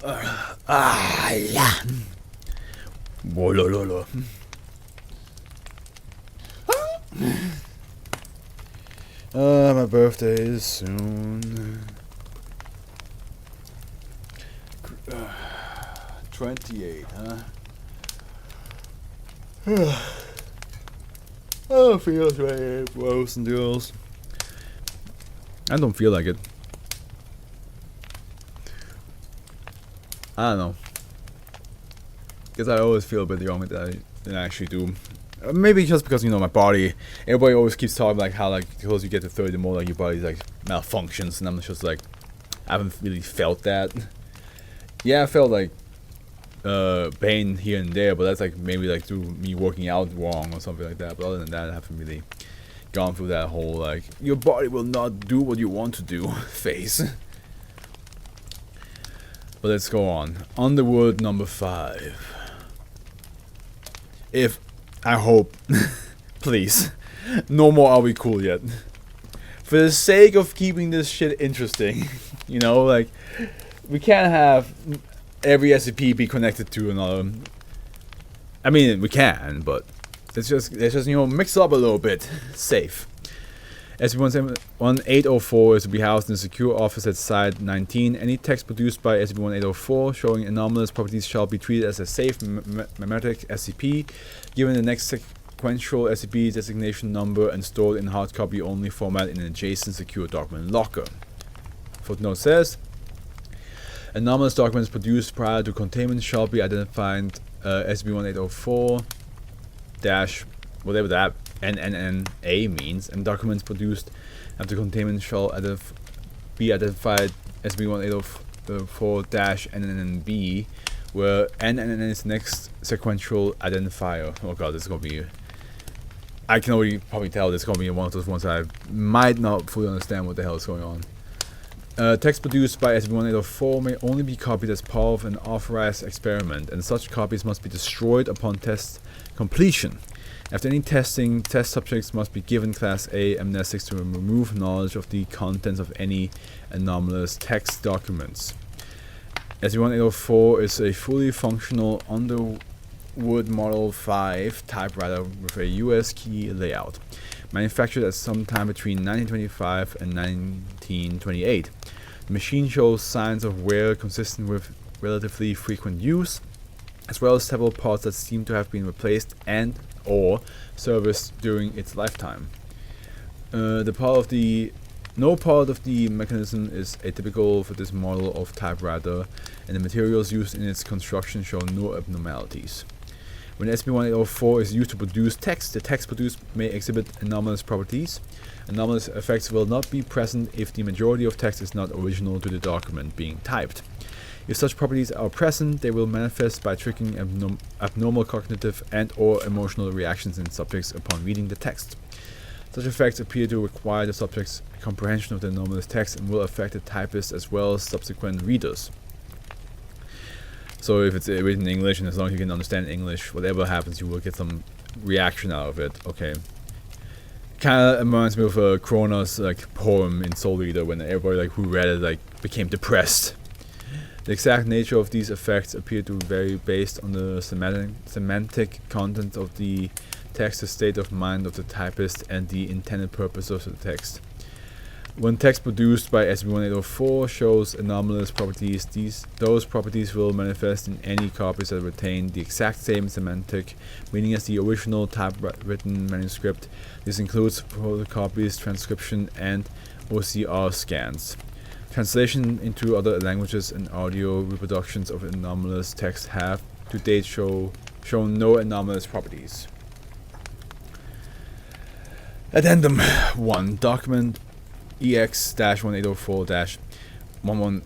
Yeah. Wolololo. My birthday is soon. 28, huh? Oh, feels 28, bros and girls. I don't feel like it. I don't know. Because I always feel a bit younger than I actually do. Maybe just because, you know, my body. Everybody always keeps talking like how, like, the closer you get to 30, the more like your body's like malfunctions, and I'm just like, I haven't really felt that. Yeah, I felt like pain here and there, but that's like maybe like through me working out wrong or something like that. But other than that, I haven't really gone through that whole like your body will not do what you want to do phase. But let's go on. Underwood number 5. If I hope, please, no more Are We Cool Yet. For the sake of keeping this shit interesting, you know, like we can't have every SCP be connected to another. I mean, we can, but let's just you know mix it up a little bit. Safe. SCP-1804 is to be housed in a secure office at Site 19. Any text produced by SCP-1804 showing anomalous properties shall be treated as a safe memetic SCP, given the next sequential SCP designation number and stored in hard copy only format in an adjacent secure document locker. Footnote says, anomalous documents produced prior to containment shall be identified SCP-1804- whatever that NNNA means, and documents produced after containment shall be identified SCP-1804-NNNB, where NNN is the next sequential identifier. Oh god, this is gonna be... I can already probably tell this is gonna be one of those ones I might not fully understand what the hell is going on. Text produced by SCP-1804 may only be copied as part of an authorized experiment, and such copies must be destroyed upon test completion. After any testing, test subjects must be given Class A amnestics to remove knowledge of the contents of any anomalous text documents. SCP-1804 is a fully functional Underwood Model 5 typewriter with a US key layout, manufactured at some time between 1925 and 1928. The machine shows signs of wear consistent with relatively frequent use, as well as several parts that seem to have been replaced and/or serviced during its lifetime. No part of the mechanism is atypical for this model of typewriter, and the materials used in its construction show no abnormalities. When SCP-1804 is used to produce text, the text produced may exhibit anomalous properties. Anomalous effects will not be present if the majority of text is not original to the document being typed. If such properties are present, they will manifest by triggering abnormal cognitive and/or emotional reactions in subjects upon reading the text. Such effects appear to require the subject's comprehension of the anomalous text and will affect the typist as well as subsequent readers. So if it's written in English, and as long as you can understand English, whatever happens, you will get some reaction out of it. Okay. Kind of reminds me of Kronos like poem in Soul Eater, when everybody like who read it like became depressed. The exact nature of these effects appear to vary based on the semantic content of the text, the state of mind of the typist, and the intended purpose of the text. When text produced by SCP-1804 shows anomalous properties, those properties will manifest in any copies that retain the exact same semantic meaning as the original typewritten manuscript. This includes photocopies, transcription, and OCR scans. Translation into other languages and audio reproductions of anomalous text have to date shown no anomalous properties. Addendum 1. Document EX-1804-11.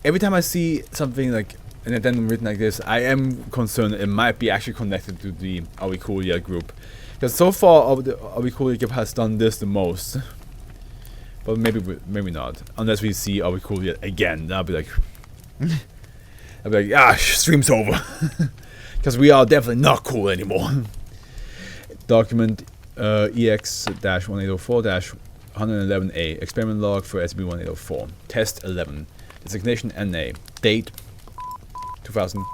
Every time I see something like an addendum written like this, I am concerned it might be actually connected to the Are We Cool Yet group. Because so far, the Are We Cool Yet group has done this the most. But maybe not. Unless we see Are We Cool Yet again. I'll be like... stream's over. Because we are definitely not cool anymore. Document EX-1804-111A. Experiment log for SCP-1804. Test 11. Designation NA. Date 2000.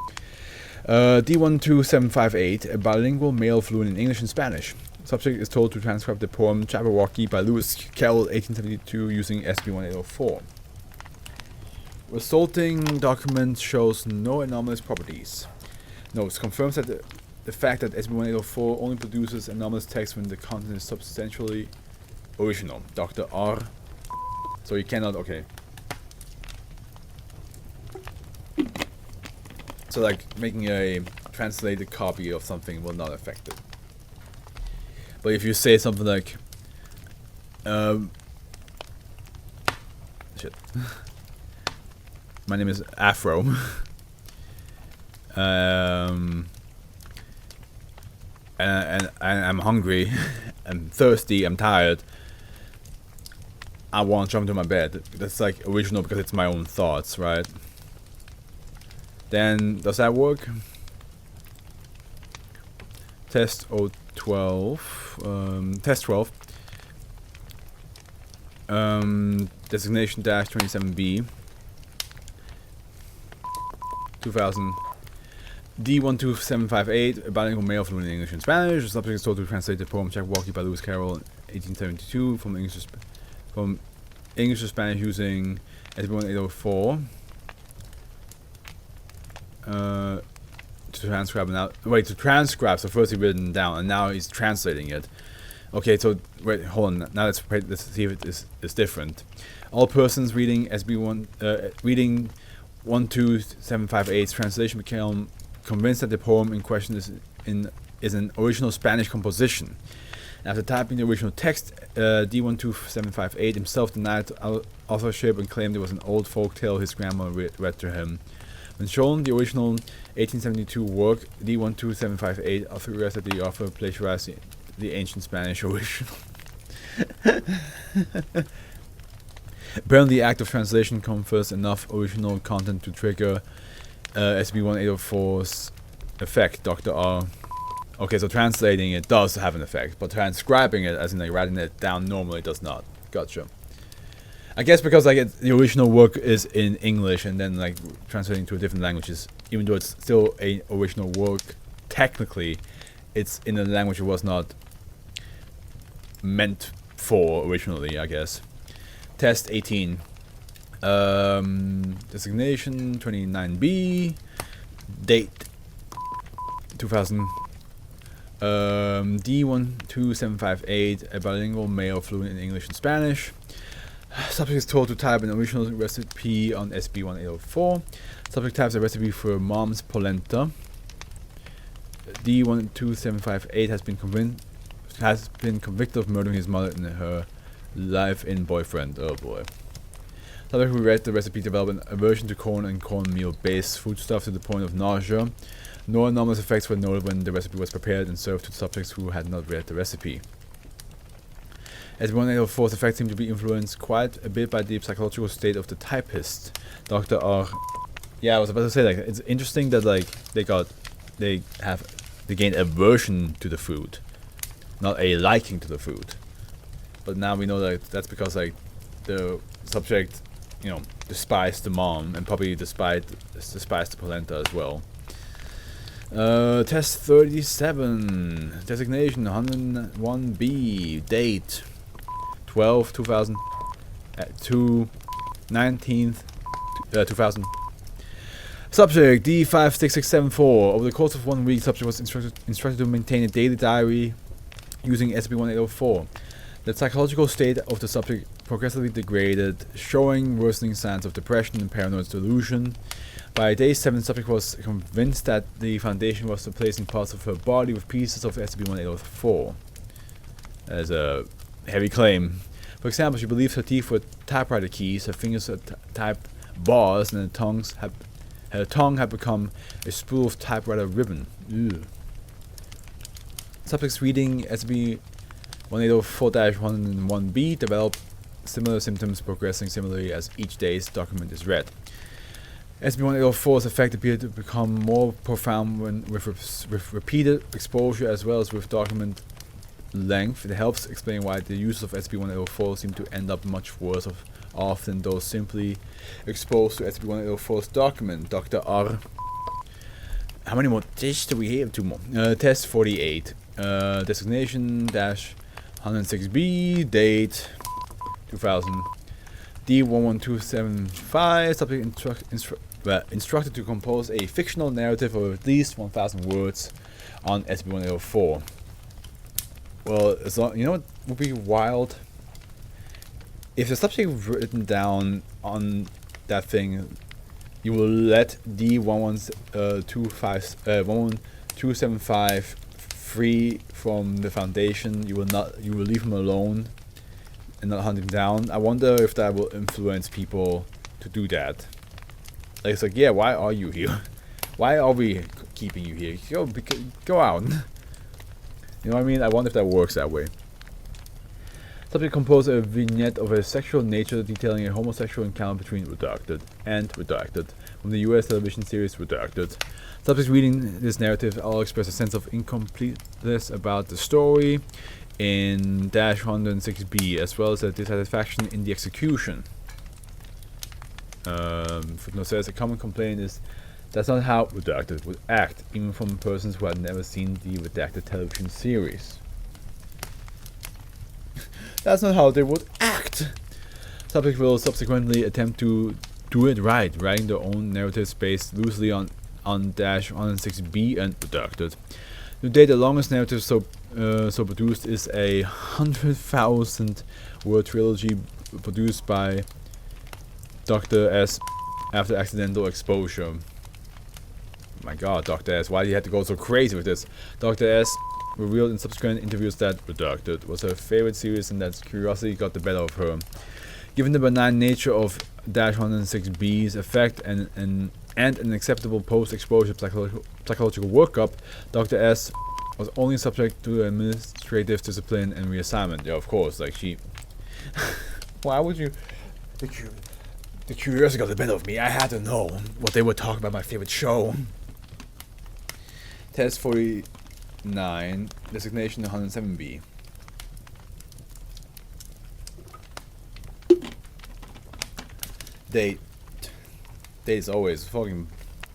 D12758, a bilingual male fluent in English and Spanish. Subject is told to transcribe the poem Jabberwocky by Lewis Carroll, 1872, using SB1804. Resulting document shows no anomalous properties. Notes confirms that the fact that SB1804 only produces anomalous text when the content is substantially original. Dr. R. So you cannot, okay. So like making a translated copy of something will not affect it. But if you say something like, shit. My name is Afro. And I'm hungry, I'm thirsty, I'm tired. I want to jump to my bed. That's like original because it's my own thoughts, right? Then does that work? Test 012. Test 12. Designation dash 27B. 2000. D12758, a bilingual male fluent in English and Spanish. The subject is told to translate the poem Jabberwocky by Lewis Carroll, 1872, from English to Spanish using SB1804. To transcribe now. Wait, to transcribe. So first he written down, and now he's translating it. Okay, so wait, hold on. Now let's see if it is different. All persons reading reading 12758's translation became convinced that the poem in question is an original Spanish composition. After typing the original text, D12758 himself denied authorship and claimed it was an old folk tale his grandma read to him. When shown the original 1872 work, D12758 authorized that the author plagiarized the ancient Spanish original. Apparently, the act of translation confers enough original content to trigger SB1804's effect, Dr. R. Okay, so translating it does have an effect, but transcribing it, as in like writing it down, normally does not. Gotcha. I guess because like the original work is in English, and then like translating to a different languages, even though it's still a original work, technically, it's in a language it was not meant for originally, I guess. Test 18. Designation 29B. Date 2000. D12758, a bilingual male fluent in English and Spanish. Subject is told to type an original recipe on SB1804. Subject types a recipe for mom's polenta. D12758 has been convicted of murdering his mother and her live-in boyfriend. Oh boy. Subject who read the recipe developed an aversion to corn and cornmeal-based foodstuff to the point of nausea. No anomalous effects were noted when the recipe was prepared and served to subjects who had not read the recipe. SB1804's effects seem to be influenced quite a bit by the psychological state of the typist, Dr. R. Yeah, I was about to say, like, it's interesting that like they gained aversion to the food, not a liking to the food. But now we know that that's because like the subject, you know, despised the mom and probably despised the polenta as well. Test 37. Designation 101B. Date 12/2000 to 19th 2000. Subject D56674. Over the course of 1 week, subject was instructed to maintain a daily diary using SB1804. The psychological state of the subject progressively degraded, showing worsening signs of depression and paranoid delusion. By day 7, the subject was convinced that the foundation was replacing parts of her body with pieces of SB1804. That is a heavy claim. For example, she believes her teeth were typewriter keys, her fingers were typed bars, and her tongue had become a spool of typewriter ribbon. Ew. Subjects reading SB1804-101B developed similar symptoms, progressing similarly as each day's document is read. SB1804's effect appeared to become more profound with repeated exposure as well as with document length. It helps explain why the use of SB1804 seem to end up much worse off than those simply exposed to SB1804's document. Dr. R. how many more tests do we have? 2 more. Test 48. Designation dash 106B. Date 2000. D11275. Subject instructed to compose a fictional narrative of at least 1,000 words on SCP-1804. Well, as long, you know what would be wild? If the subject written down on that thing, you will let D11275 free from the Foundation. You will leave him alone and not hunt him down. I wonder if that will influence people to do that. Like, it's like, yeah, why are you here? Why are we keeping you here? Go out. You know what I mean? I wonder if that works that way. Subject composed a vignette of a sexual nature detailing a homosexual encounter between Redacted and Redacted from the US television series Redacted. Subjects reading this narrative all express a sense of incompleteness about the story in -106B, as well as a dissatisfaction in the execution. Footnote says a common complaint is that's not how Redacted would act, even from persons who had never seen the Redacted television series. That's not how they would act. Subjects will subsequently attempt to do it right, writing their own narratives based loosely on -106B and Redacted. To date, the longest narrative so produced is a 100,000 word trilogy produced by Dr. S after accidental exposure. My god, Dr. S, why do you have to go so crazy with this? Dr. S revealed in subsequent interviews that Redacted was her favorite series and that curiosity got the better of her. Given the benign nature of -106B's effect and an acceptable post-exposure psychological workup, Dr. S was only subject to administrative discipline and reassignment. Yeah, of course, like she... Why would you... The curiosity got the better of me. I had to know what they were talking about my favorite show. Test 49, designation 107B. Date is always fucking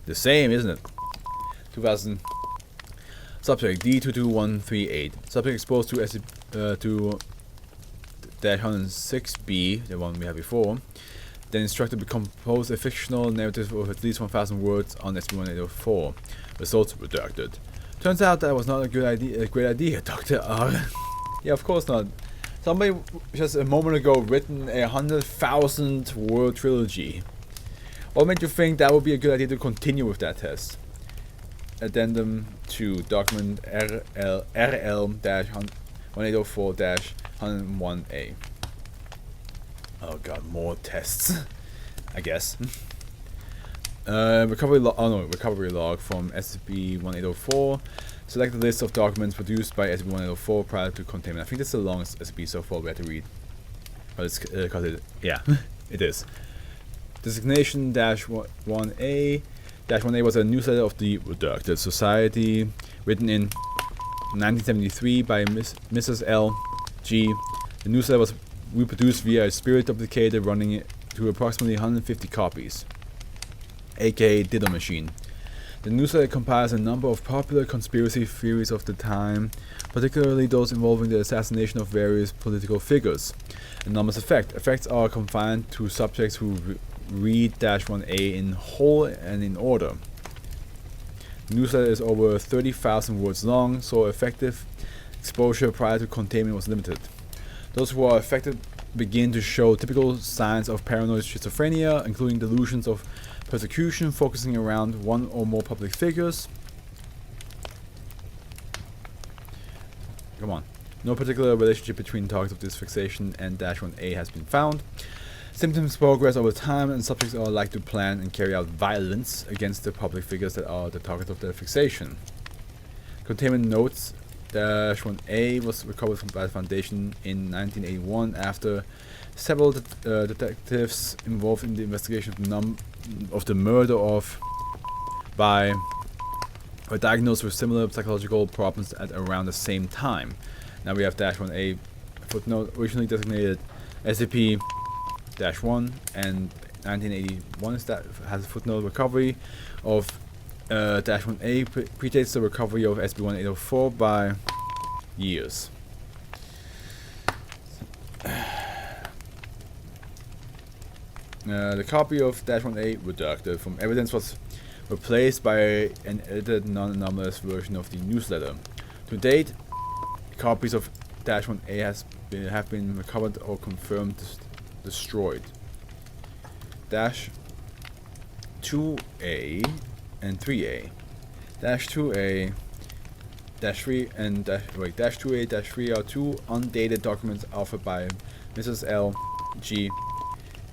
the same, isn't it? 2000. Subject D22138. Subject exposed to -106B, the one we had before. Then instructed to compose a fictional narrative of at least 1,000 words on SCP-1804. Results Redacted. Turns out that was not a great idea, Dr. R. Yeah, of course not. Somebody just a moment ago written a 100,000 word trilogy. What made you think that would be a good idea to continue with that test? Addendum to document RL-1804-101A. Oh god, more tests. I guess. Recovery log from SCP-1804. Select the list of documents produced by SCP-1804 prior to containment. I think this is the longest SCP so far we had to read. But it's because yeah, it is. Designation -1A. -1A was a newsletter of the Redacted Society, written in 1973 by Mrs. L. G. The newsletter was reproduced via a spirit duplicator running it to approximately 150 copies, aka Diddle Machine. The newsletter compiles a number of popular conspiracy theories of the time, particularly those involving the assassination of various political figures. Enormous effects are confined to subjects who read -1A in whole and in order. The newsletter is over 30,000 words long, so effective exposure prior to containment was limited. Those who are affected begin to show typical signs of paranoid schizophrenia, including delusions of persecution focusing around one or more public figures. Come on. No particular relationship between targets of this fixation and -1A has been found. Symptoms progress over time, and subjects are likely to plan and carry out violence against the public figures that are the target of their fixation. Containment notes -1A was recovered by the Foundation in 1981 after several detectives involved in the investigation of the murder were diagnosed with similar psychological problems at around the same time. Now we have -1A footnote, originally designated SCP-1 and 1981 has a footnote recovery of -1A predates the recovery of SCP-1804 by years. The copy of -1A redacted from evidence was replaced by an edited non-anomalous version of the newsletter. To date, copies of -1A have been recovered or confirmed destroyed. -2A and 3A. -2A, -3 and -2A, -3 are two undated documents authored by Mrs. L. G.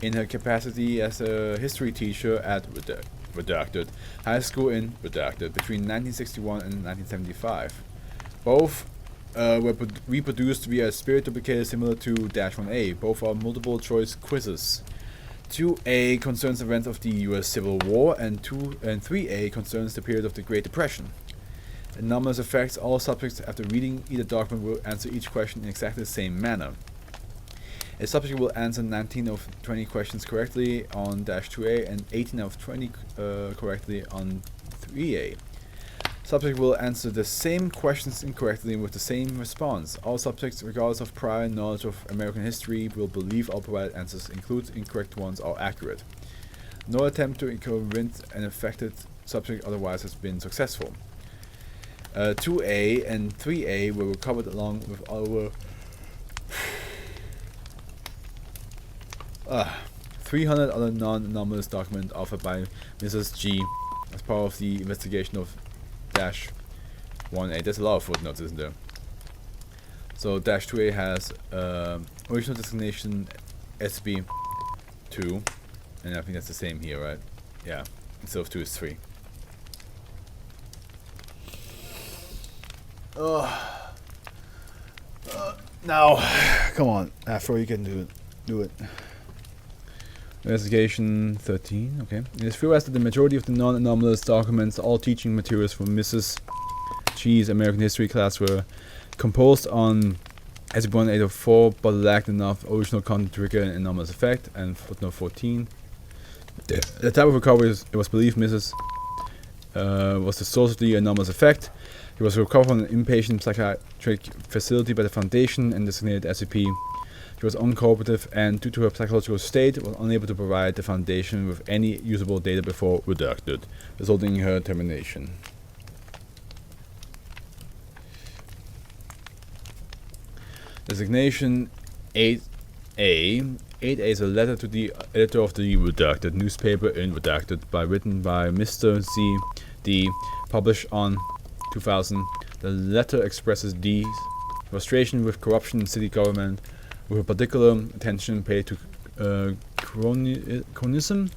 in her capacity as a history teacher at Redacted High School in Redacted between 1961 and 1975. Both were reproduced via a spirit duplicator similar to -1A. Both are multiple choice quizzes. 2A concerns events of the US Civil War, and 3A concerns the period of the Great Depression. Anomalous effects: all subjects after reading either document will answer each question in exactly the same manner. A subject will answer 19 of 20 questions correctly on -2A and 18 of 20 correctly on 3A. Subject will answer the same questions incorrectly with the same response. All subjects, regardless of prior knowledge of American history, will believe all provided answers, including incorrect ones, are accurate. No attempt to convince an affected subject otherwise has been successful. 2A and 3A were recovered along with our 300 other non-anomalous documents offered by Mrs. G as part of the investigation of -1A. There's a lot of footnotes, isn't there? So -2A has original designation SCP-2, and I think that's the same here, right? Yeah, instead of 2 is 3. Now, come on, Afro, you can do it. Investigation 13, okay. It is theorized that the majority of the non-anomalous documents, all teaching materials from Mrs. G's American History class, were composed on SCP-1804, but lacked enough original content to trigger an anomalous effect. And footnote 14. The type of recovery it was believed Mrs. Was the source of the anomalous effect. It was recovered from an inpatient psychiatric facility by the Foundation and designated SCP. She was uncooperative and, due to her psychological state, was unable to provide the Foundation with any usable data before redacted, resulting in her termination. Designation 8A. 8A is a letter to the editor of the Redacted newspaper in Redacted, written by Mr. C. D. Published on 2000. The letter expresses D's frustration with corruption in city government, with a particular attention paid to cronism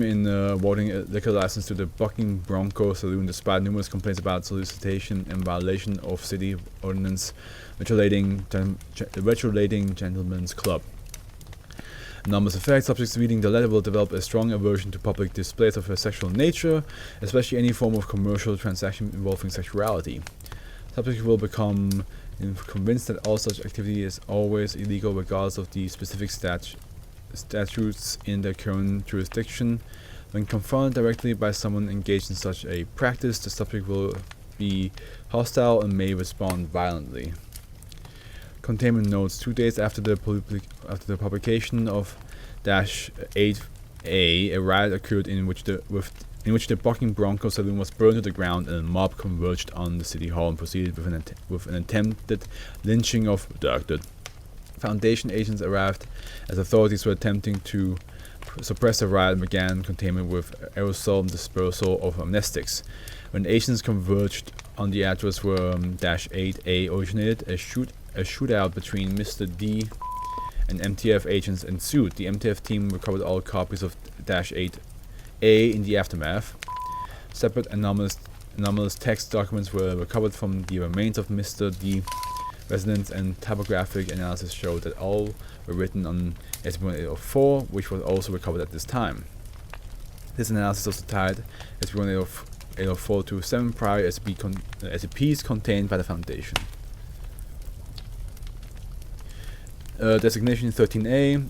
in awarding a liquor license to the Bucking Bronco Saloon, despite numerous complaints about solicitation and violation of city ordinance regulating Gentlemen's Club. Anomalous effects: subjects reading the letter will develop a strong aversion to public displays of a sexual nature, especially any form of commercial transaction involving sexuality. Subjects will become convinced that all such activity is always illegal regardless of the specific statutes in their current jurisdiction. When confronted directly by someone engaged in such a practice, the subject will be hostile and may respond violently. Containment notes: 2 days after the publication of -8A, a riot occurred in which the Bucking Bronco Saloon was burned to the ground and a mob converged on the city hall and proceeded with an attempted lynching of redacted. Foundation agents arrived as authorities were attempting to suppress the riot and began containment with aerosol dispersal of amnestics. When agents converged on the address where -8A originated, a shootout between Mr. D and MTF agents ensued. The MTF team recovered all copies of -8A in the aftermath. Separate anomalous text documents were recovered from the remains of Mr. D residence, and typographic analysis showed that all were written on SCP-1804, which was also recovered at this time. This analysis also tied SCP-1804 to 7 prior SCPs contained by the Foundation. Designation 13A.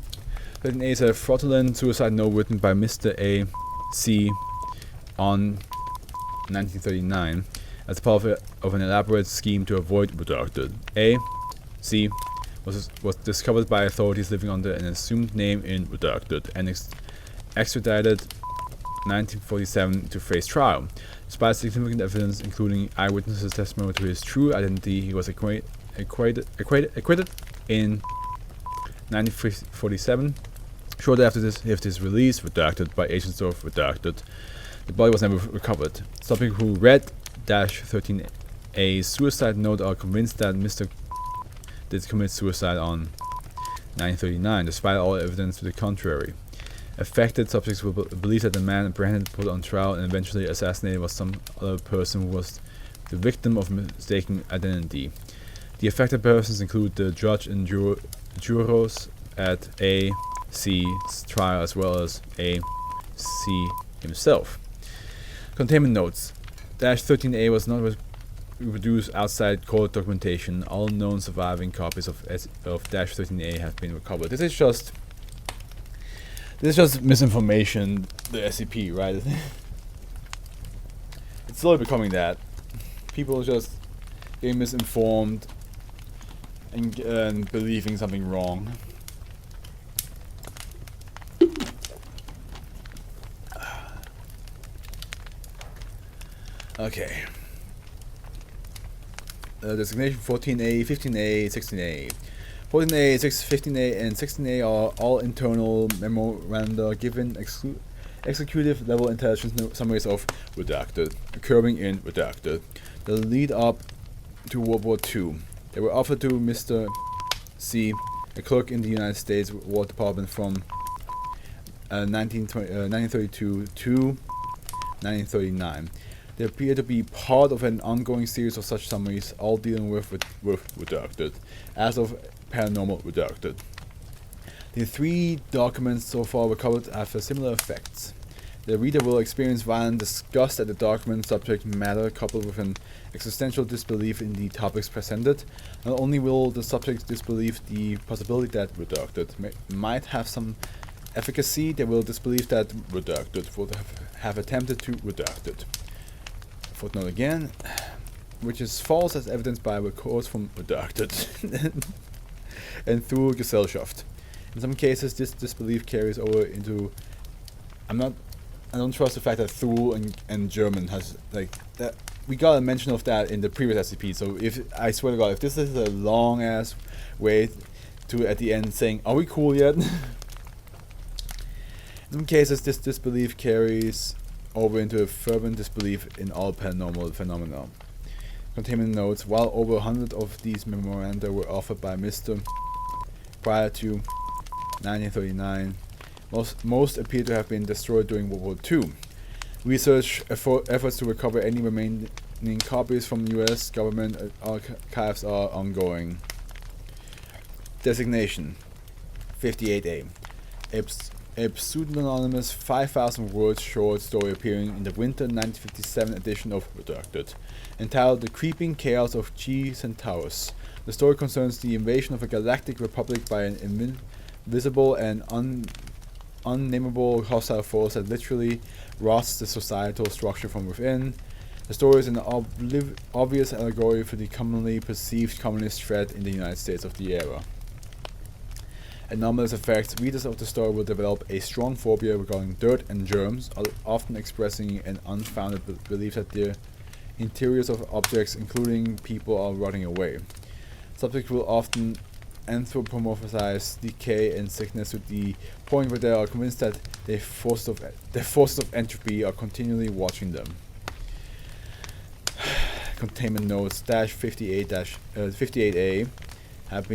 13A is a fraudulent suicide note written by Mr. A. C on 1939 as part of an elaborate scheme to avoid redacted. A. C was discovered by authorities living under an assumed name in redacted and extradited 1947 to face trial. Despite significant evidence, including eyewitnesses' testimony to his true identity, he was acquitted in 1947. Shortly after his release, redacted by agents of redacted. The body was never recovered. Subjects who read -13A's suicide note are convinced that Mr. did commit suicide on 1939, despite all evidence to the contrary. Affected subjects will believe that the man apprehended, put on trial, and eventually assassinated was some other person who was the victim of mistaken identity. The affected persons include the judge and jurors at A.C.'s trial, as well as A.C. himself. Containment notes. -13A was not reproduced outside court documentation. All known surviving copies of -13A have been recovered. This is just misinformation, the SCP, right? It's slowly becoming that. People are just getting misinformed and believing something wrong. Okay. Designation 14A, 15A, 16A. 14A, 15A, and 16A are all internal memoranda given executive level intelligence summaries of redacted, occurring in redacted. The lead up to World War II. They were offered to Mr. C, a clerk in the United States War Department from 1932 to 1939. They appear to be part of an ongoing series of such summaries, all dealing with redacted, as of paranormal redacted. The 3 documents so far recovered have similar effects. The reader will experience violent disgust at the document subject matter coupled with an existential disbelief in the topics presented. Not only will the subject disbelieve the possibility that redacted might have some efficacy, they will disbelieve that redacted would have attempted to redact it. Footnote again, which is false as evidenced by records from redacted and through Gesellschaft. In some cases, this disbelief carries over into. I don't trust the fact that Thule and German has like that. We got a mention of that in the previous SCP. So I swear to God, if this is a long ass way to at the end saying, "Are we cool yet?" In some cases, this disbelief carries over into a fervent disbelief in all paranormal phenomena. Containment notes: while over 100 of these memoranda were offered by Mr. prior to 1939, most appear to have been destroyed during World War II. Research efforts to recover any remaining copies from U.S. government archives are ongoing. Designation 58A. A pseudonymous 5,000-word short story appearing in the winter 1957 edition of Redacted, entitled The Creeping Chaos of G Centaurus. The story concerns the invasion of a galactic republic by an invisible and unnameable hostile force that literally rots the societal structure from within. The story is an obvious allegory for the commonly perceived communist threat in the United States of the era. Anomalous effects: readers of the story will develop a strong phobia regarding dirt and germs, often expressing an unfounded belief that the interiors of objects, including people, are rotting away. Subjects will often anthropomorphize decay and sickness to the point where they are convinced that the forces of entropy are continually watching them. Containment notes: -58A has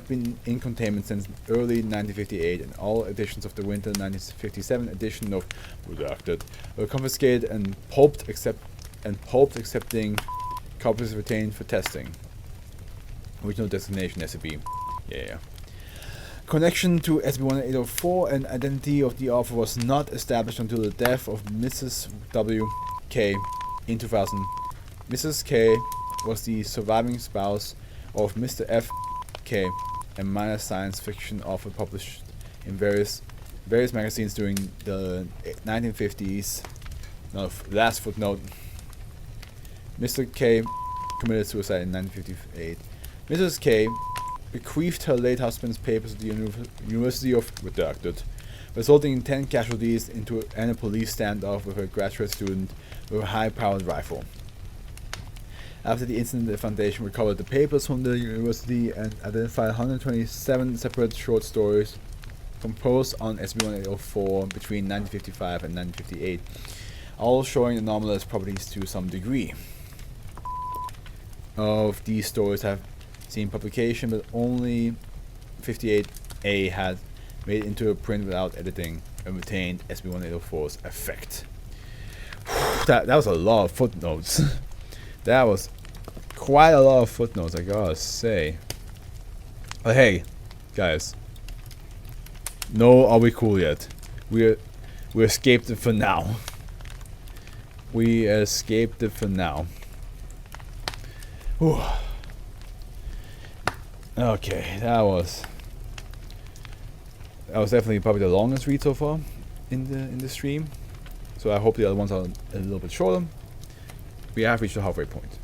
been in containment since early 1958, and all editions of the winter 1957 edition of Redacted were confiscated and pulped, excepting copies retained for testing. Original destination SCP. Yeah. Connection to SCP-1804 and identity of the author was not established until the death of Mrs. W. K. in 2000. Mrs. K. was the surviving spouse of Mr. F. K., a minor science fiction author published in various various magazines during the 1950s. No, last footnote. Mr. K committed suicide in 1958. Mrs. K bequeathed her late husband's papers to the University of Redacted, resulting in 10 casualties and a police standoff with a graduate student with a high-powered rifle. After the incident, the Foundation recovered the papers from the university and identified 127 separate short stories composed on SCP-1804 between 1955 and 1958, all showing anomalous properties to some degree. Of these stories have seen publication, but only 58A had made it into a print without editing and retained SCP-1804's effect. That was a lot of footnotes. That was quite a lot of footnotes, I gotta say. But hey, guys, no, are we cool yet? We escaped it for now. We escaped it for now. Whew. Okay, that was definitely probably the longest read so far in the stream. So I hope the other ones are a little bit shorter. We have reached the halfway point.